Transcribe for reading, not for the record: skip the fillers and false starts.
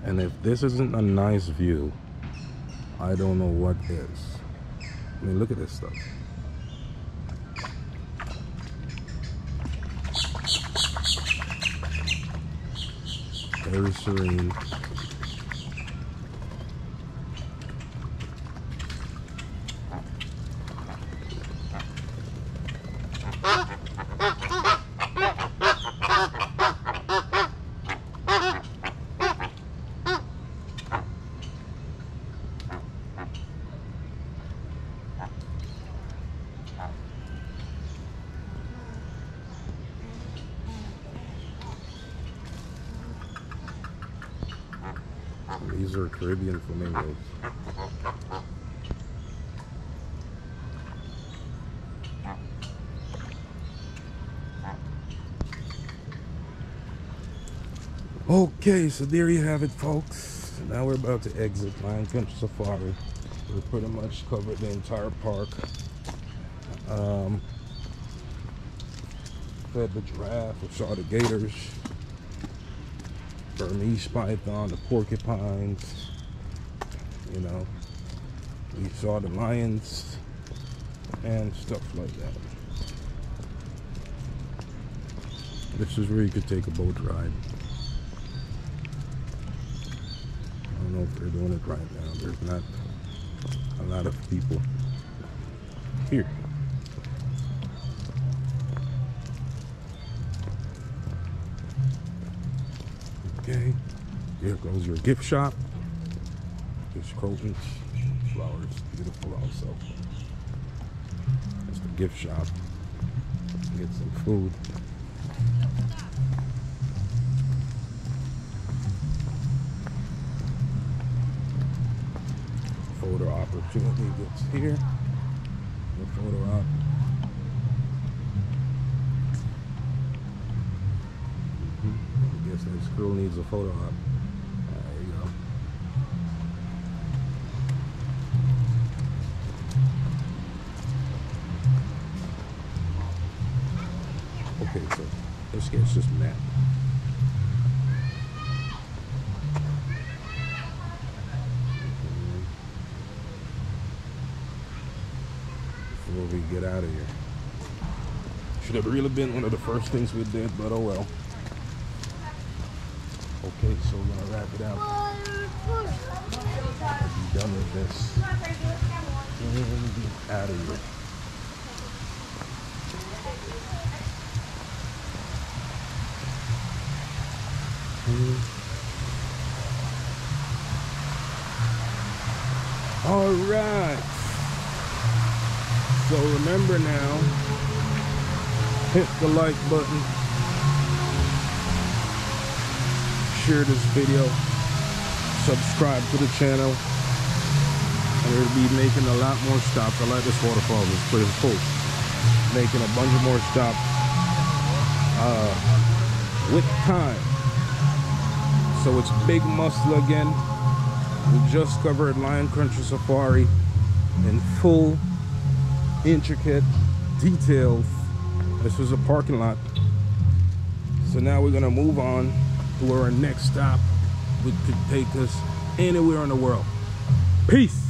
And if this isn't a nice view, I don't know what is. I mean, look at this stuff. Very serene. These are Caribbean flamingos. Okay, so there you have it, folks. Now we're about to exit Lion Country Safari. We pretty much covered the entire park. Fed the giraffe, we saw the gators, Burmese python, the porcupines, you know, we saw the lions and stuff like that. This is where you could take a boat ride. I don't know if they're doing it right now. There's not a lot of people here. Okay, here goes your gift shop. There's crotons, flowers, beautiful also. That's the gift shop. Get some food. Photo opportunity gets here. The photo op. I guess that squirrel needs a photo op. There you go. Okay, so let's get this map. Before we get out of here. Should have really been one of the first things we did, but oh well. Okay, so we're gonna wrap it out. I'll be done with this. And get out of here. All right. So remember now, hit the like button, share this video, subscribe to the channel, and we'll be making a lot more stops. I like this waterfall, it's pretty cool. Making a bunch of more stops with time. So it's Big Muscle again. We just covered Lion Country Safari in full, intricate details. This was a parking lot. So now we're gonna move on to where our next stop could take us anywhere in the world. Peace.